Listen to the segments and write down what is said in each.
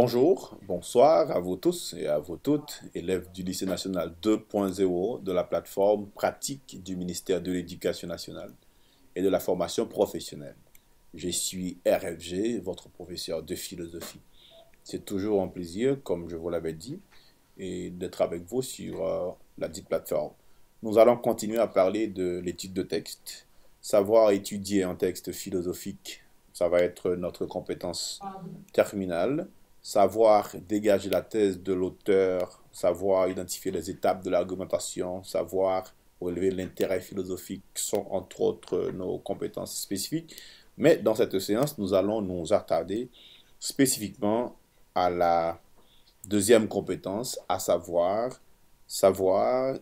Bonjour, bonsoir à vous tous et à vous toutes, élèves du lycée national 2.0 de la plateforme pratique du ministère de l'Éducation nationale et de la formation professionnelle. Je suis RFG, votre professeur de philosophie. C'est toujours un plaisir, comme je vous l'avais dit, et d'être avec vous sur la dite plateforme. Nous allons continuer à parler de l'étude de texte. Savoir étudier un texte philosophique, ça va être notre compétence terminale. Savoir dégager la thèse de l'auteur, savoir identifier les étapes de l'argumentation, savoir relever l'intérêt philosophique sont entre autres nos compétences spécifiques. Mais dans cette séance, nous allons nous attarder spécifiquement à la deuxième compétence, à savoir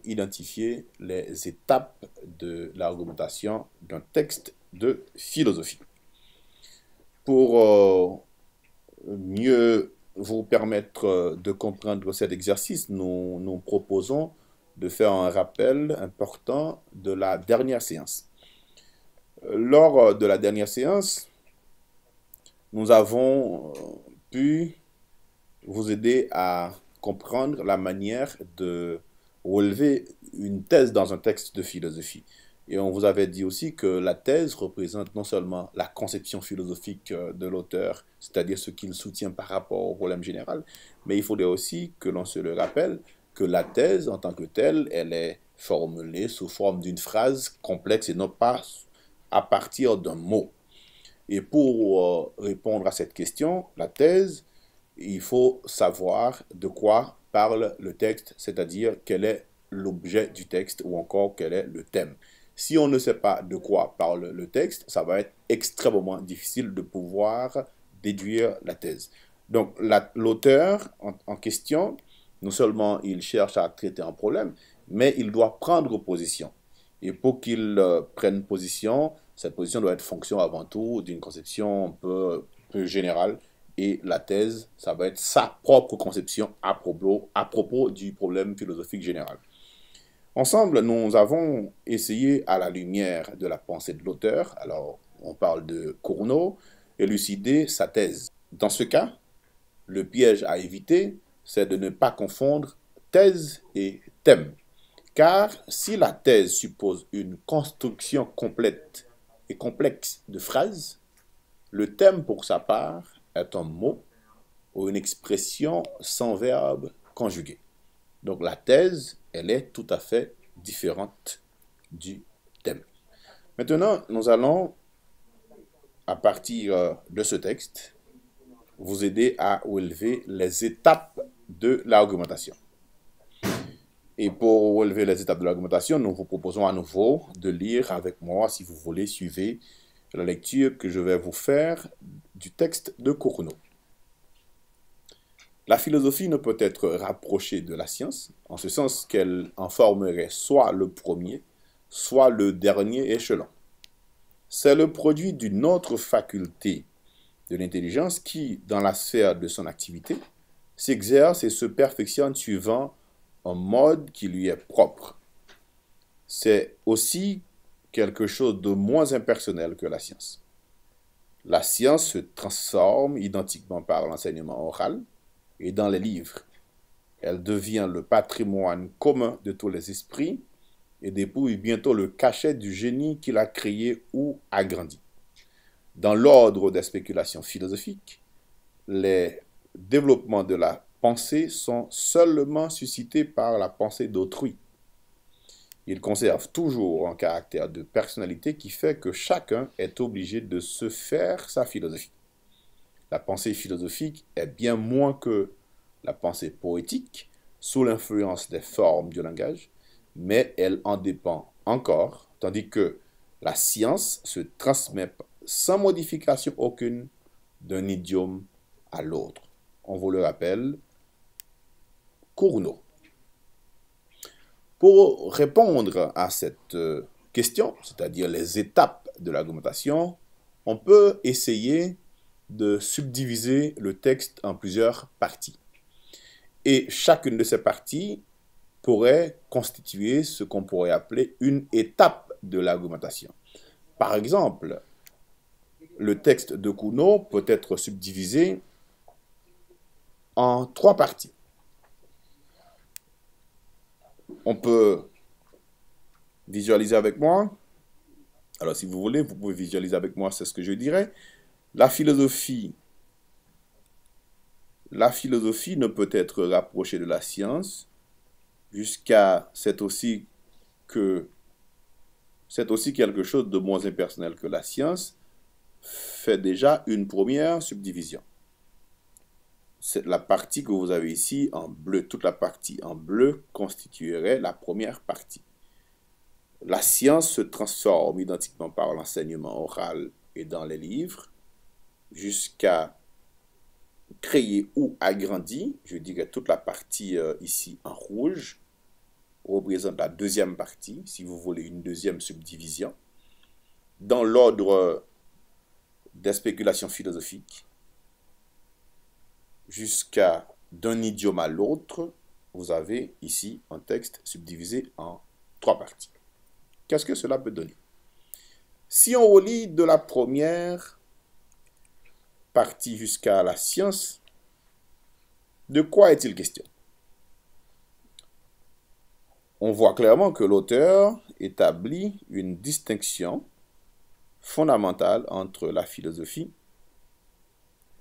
identifier les étapes de l'argumentation d'un texte de philosophie. Pour mieux vous permettre de comprendre cet exercice, nous proposons de faire un rappel important de la dernière séance. Lors de la dernière séance, nous avons pu vous aider à comprendre la manière de relever une thèse dans un texte de philosophie. Et on vous avait dit aussi que la thèse représente non seulement la conception philosophique de l'auteur, c'est-à-dire ce qu'il soutient par rapport au problème général, mais il faudrait aussi que l'on se le rappelle que la thèse en tant que telle, elle est formulée sous forme d'une phrase complexe et non pas à partir d'un mot. Et pour répondre à cette question, la thèse, il faut savoir de quoi parle le texte, c'est-à-dire quel est l'objet du texte ou encore quel est le thème. Si on ne sait pas de quoi parle le texte, ça va être extrêmement difficile de pouvoir déduire la thèse. Donc l'auteur en question, non seulement il cherche à traiter un problème, mais il doit prendre position. Et pour qu'il prenne position, cette position doit être fonction avant tout d'une conception un peu générale. Et la thèse, ça va être sa propre conception à propos du problème philosophique général. Ensemble, nous avons essayé, à la lumière de la pensée de l'auteur, alors on parle de Cournot, élucider sa thèse. Dans ce cas, le piège à éviter, c'est de ne pas confondre thèse et thème. Car si la thèse suppose une construction complète et complexe de phrases, le thème, pour sa part, est un mot ou une expression sans verbe conjugué. Donc la thèse, elle est tout à fait différente du thème. Maintenant, nous allons, à partir de ce texte, vous aider à relever les étapes de l'argumentation. Et pour relever les étapes de l'argumentation, nous vous proposons à nouveau de lire avec moi, si vous voulez, suivez la lecture que je vais vous faire du texte de Cournot. La philosophie ne peut être rapprochée de la science, en ce sens qu'elle en formerait soit le premier, soit le dernier échelon. C'est le produit d'une autre faculté de l'intelligence qui, dans la sphère de son activité, s'exerce et se perfectionne suivant un mode qui lui est propre. C'est aussi quelque chose de moins impersonnel que la science. La science se transforme identiquement par l'enseignement oral et dans les livres. Elle devient le patrimoine commun de tous les esprits et dépouille bientôt le cachet du génie qui l'a créé ou agrandi. Dans l'ordre des spéculations philosophiques, les développements de la pensée sont seulement suscités par la pensée d'autrui. Ils conservent toujours un caractère de personnalité qui fait que chacun est obligé de se faire sa philosophie. La pensée philosophique est bien moins que la pensée poétique, sous l'influence des formes du langage, mais elle en dépend encore, tandis que la science se transmet sans modification aucune d'un idiome à l'autre. On vous le rappelle, Cournot. Pour répondre à cette question, c'est-à-dire les étapes de l'argumentation, on peut essayer de subdiviser le texte en plusieurs parties. Et chacune de ces parties pourrait constituer ce qu'on pourrait appeler une étape de l'argumentation. Par exemple, le texte de Cournot peut être subdivisé en 3 parties. On peut visualiser avec moi. Alors, si vous voulez, vous pouvez visualiser avec moi, c'est ce que je dirais. La philosophie ne peut être rapprochée de la science jusqu'à c'est aussi quelque chose de moins impersonnel que la science fait déjà une première subdivision. C'est la partie que vous avez ici en bleu, toute la partie en bleu constituerait la première partie. La science se transforme identiquement par l'enseignement oral et dans les livres jusqu'à créer ou agrandir, je dirais toute la partie ici en rouge, représente la deuxième partie, si vous voulez une deuxième subdivision. Dans l'ordre des spéculations philosophiques, jusqu'à d'un idiome à l'autre, vous avez ici un texte subdivisé en 3 parties. Qu'est-ce que cela peut donner? Si on relit de la première partie jusqu'à la science, de quoi est-il question? On voit clairement que l'auteur établit une distinction fondamentale entre la philosophie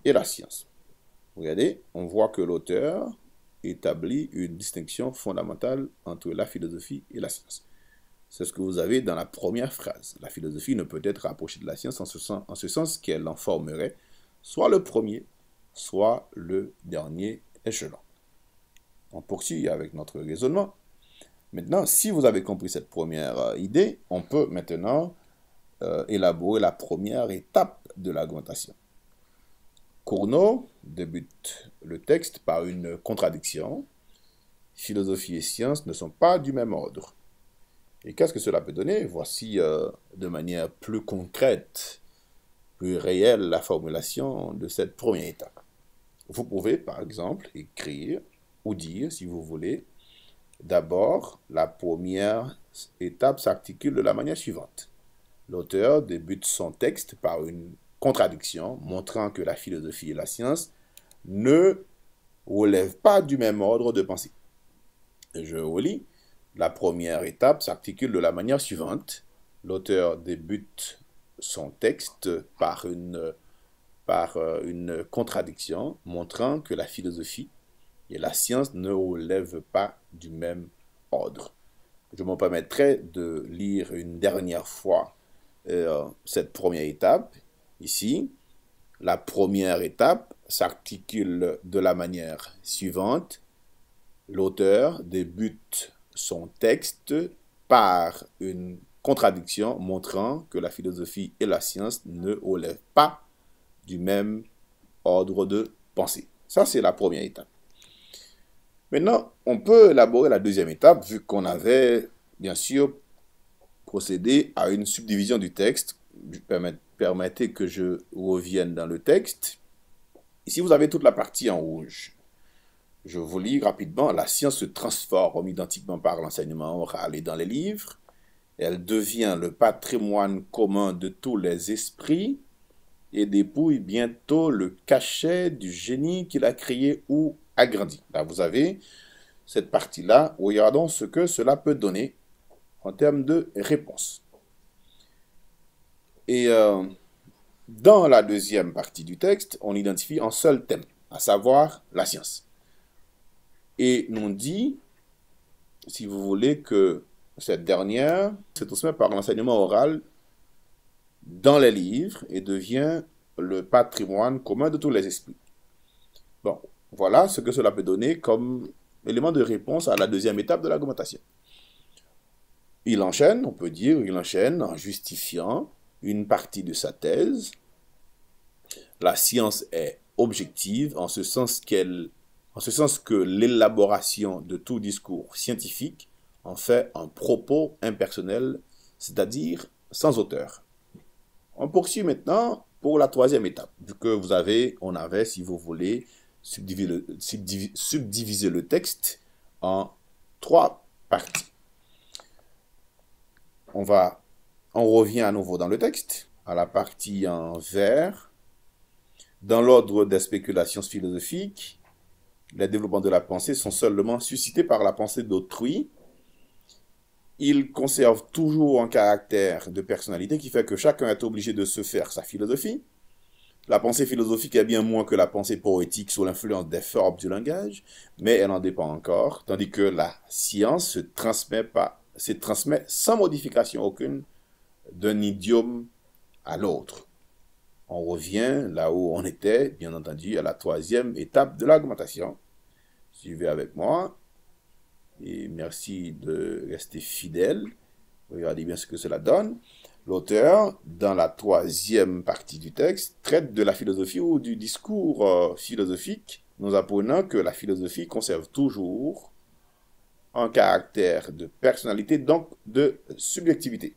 et la science. Regardez, on voit que l'auteur établit une distinction fondamentale entre la philosophie et la science. C'est ce que vous avez dans la première phrase. La philosophie ne peut être rapprochée de la science en ce sens qu'elle en formerait soit le premier, soit le dernier échelon. On poursuit avec notre raisonnement. Maintenant, si vous avez compris cette première idée, on peut maintenant élaborer la première étape de l'argumentation. Cournot débute le texte par une contradiction. Philosophie et science ne sont pas du même ordre. Et qu'est-ce que cela peut donner? Voici de manière plus concrète, plus réelle, la formulation de cette première étape. Vous pouvez, par exemple, écrire ou dire, si vous voulez, d'abord, la première étape s'articule de la manière suivante. L'auteur débute son texte par une contradiction, montrant que la philosophie et la science ne relèvent pas du même ordre de pensée. Je relis. La première étape s'articule de la manière suivante. L'auteur débute son texte par une contradiction, montrant que la philosophie et la science ne relèvent pas du même ordre. Je me permettrai de lire une dernière fois cette première étape. Ici, la première étape s'articule de la manière suivante. L'auteur débute son texte par une contradiction montrant que la philosophie et la science ne relèvent pas du même ordre de pensée. Ça, c'est la première étape. Maintenant, on peut élaborer la deuxième étape, vu qu'on avait, bien sûr, procédé à une subdivision du texte. Permettez que je revienne dans le texte. Ici, vous avez toute la partie en rouge. Je vous lis rapidement. La science se transforme identiquement par l'enseignement oral et dans les livres. Elle devient le patrimoine commun de tous les esprits et dépouille bientôt le cachet du génie qu'il a créé ou agrandi. Là, vous avez cette partie-là. Regardons ce que cela peut donner en termes de réponse. Et dans la deuxième partie du texte, on identifie un seul thème, à savoir la science. Et nous dit, si vous voulez, que cette dernière se transmet par l'enseignement oral dans les livres et devient le patrimoine commun de tous les esprits. Bon, voilà ce que cela peut donner comme élément de réponse à la deuxième étape de l'argumentation. Il enchaîne, on peut dire, il enchaîne en justifiant une partie de sa thèse. La science est objective en ce sens que l'élaboration de tout discours scientifique en fait un propos impersonnel, c'est-à-dire sans auteur. On poursuit maintenant pour la troisième étape, vu que on avait, si vous voulez, subdiviser le texte en 3 parties. On revient à nouveau dans le texte, à la partie en vert, dans l'ordre des spéculations philosophiques. les développements de la pensée sont seulement suscités par la pensée d'autrui. Ils conservent toujours un caractère de personnalité qui fait que chacun est obligé de se faire sa philosophie. La pensée philosophique est bien moins que la pensée poétique sous l'influence des formes du langage, mais elle en dépend encore, tandis que la science se transmet sans modification aucune d'un idiome à l'autre. On revient là où on était, bien entendu, à la troisième étape de l'argumentation. Suivez avec moi. Et merci de rester fidèle. Regardez bien ce que cela donne. L'auteur, dans la troisième partie du texte, traite de la philosophie ou du discours philosophique, nous apprenant que la philosophie conserve toujours un caractère de personnalité, donc de subjectivité.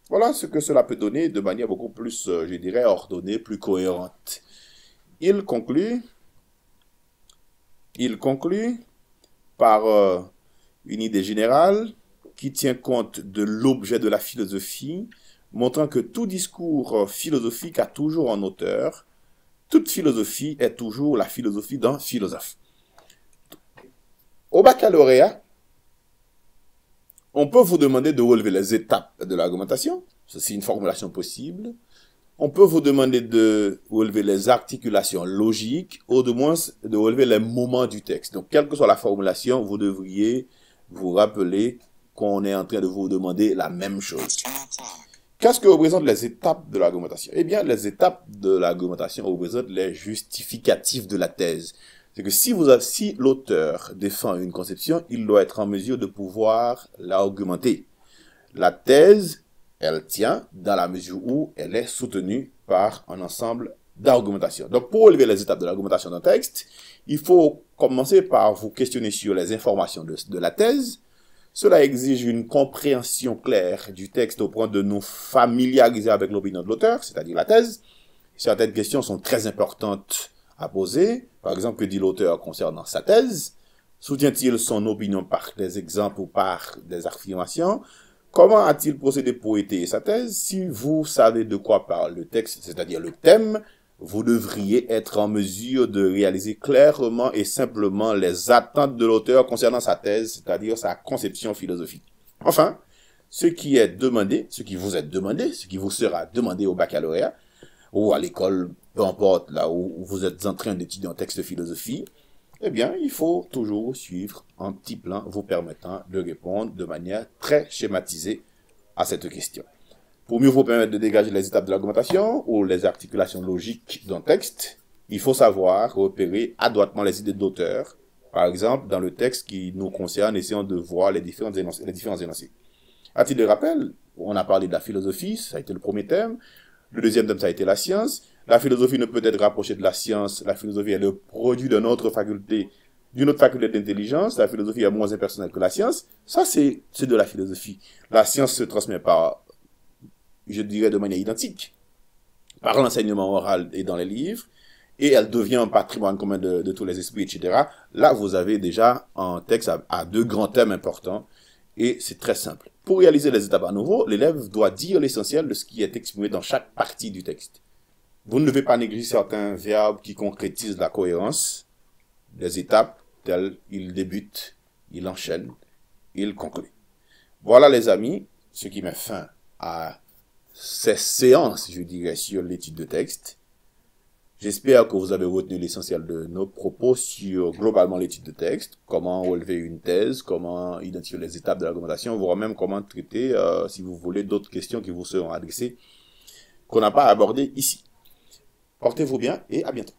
Voilà ce que cela peut donner de manière beaucoup plus, je dirais, ordonnée, plus cohérente. Il conclut par une idée générale qui tient compte de l'objet de la philosophie, montrant que tout discours philosophique a toujours un auteur. Toute philosophie est toujours la philosophie d'un philosophe. Au baccalauréat, on peut vous demander de relever les étapes de l'argumentation. C'est une formulation possible. On peut vous demander de relever les articulations logiques, ou de moins de relever les moments du texte. Donc, quelle que soit la formulation, vous devriez vous rappeler qu'on est en train de vous demander la même chose. Qu'est-ce que représentent les étapes de l'argumentation? Eh bien, les étapes de l'argumentation représentent les justificatifs de la thèse. C'est que si l'auteur défend une conception, il doit être en mesure de pouvoir l'argumenter. La thèse, elle tient dans la mesure où elle est soutenue par un ensemble d'argumentations. Donc, pour relever les étapes de l'argumentation d'un texte, il faut commencer par vous questionner sur les informations de la thèse. Cela exige une compréhension claire du texte au point de nous familiariser avec l'opinion de l'auteur, c'est-à-dire la thèse. Certaines questions sont très importantes à poser. Par exemple, que dit l'auteur concernant sa thèse? Soutient-il son opinion par des exemples ou par des affirmations? Comment a-t-il procédé pour étayer sa thèse? Si vous savez de quoi parle le texte, c'est-à-dire le thème, vous devriez être en mesure de réaliser clairement et simplement les attentes de l'auteur concernant sa thèse, c'est-à-dire sa conception philosophique. Enfin, ce qui est demandé, ce qui vous est demandé, ce qui vous sera demandé au baccalauréat, ou à l'école, peu importe là où vous êtes en train d'étudier un texte de philosophie, eh bien, il faut toujours suivre un petit plan vous permettant de répondre de manière très schématisée à cette question. Pour mieux vous permettre de dégager les étapes de l'argumentation ou les articulations logiques d'un texte, il faut savoir repérer adroitement les idées d'auteur. Par exemple, dans le texte qui nous concerne, essayons de voir les différents énoncés. À titre de rappel, on a parlé de la philosophie, ça a été le premier thème. Le deuxième thème, ça a été la science. La philosophie ne peut être rapprochée de la science. La philosophie est le produit d'une autre faculté d'intelligence. La philosophie est moins impersonnelle que la science. Ça, c'est de la philosophie. La science se transmet par, je dirais, de manière identique, par l'enseignement oral et dans les livres, et elle devient un patrimoine commun de tous les esprits, etc. Là, vous avez déjà un texte à deux grands thèmes importants, et c'est très simple. Pour réaliser les étapes à nouveau, l'élève doit dire l'essentiel de ce qui est exprimé dans chaque partie du texte. Vous ne devez pas négliger certains verbes qui concrétisent la cohérence des étapes, telles il débute, il enchaîne, il conclut. Voilà les amis, ce qui met fin à ces séances, je dirais, sur l'étude de texte. J'espère que vous avez retenu l'essentiel de nos propos sur globalement l'étude de texte, comment relever une thèse, comment identifier les étapes de l'argumentation, voire même comment traiter, si vous voulez, d'autres questions qui vous seront adressées, qu'on n'a pas abordées ici. Portez-vous bien et à bientôt.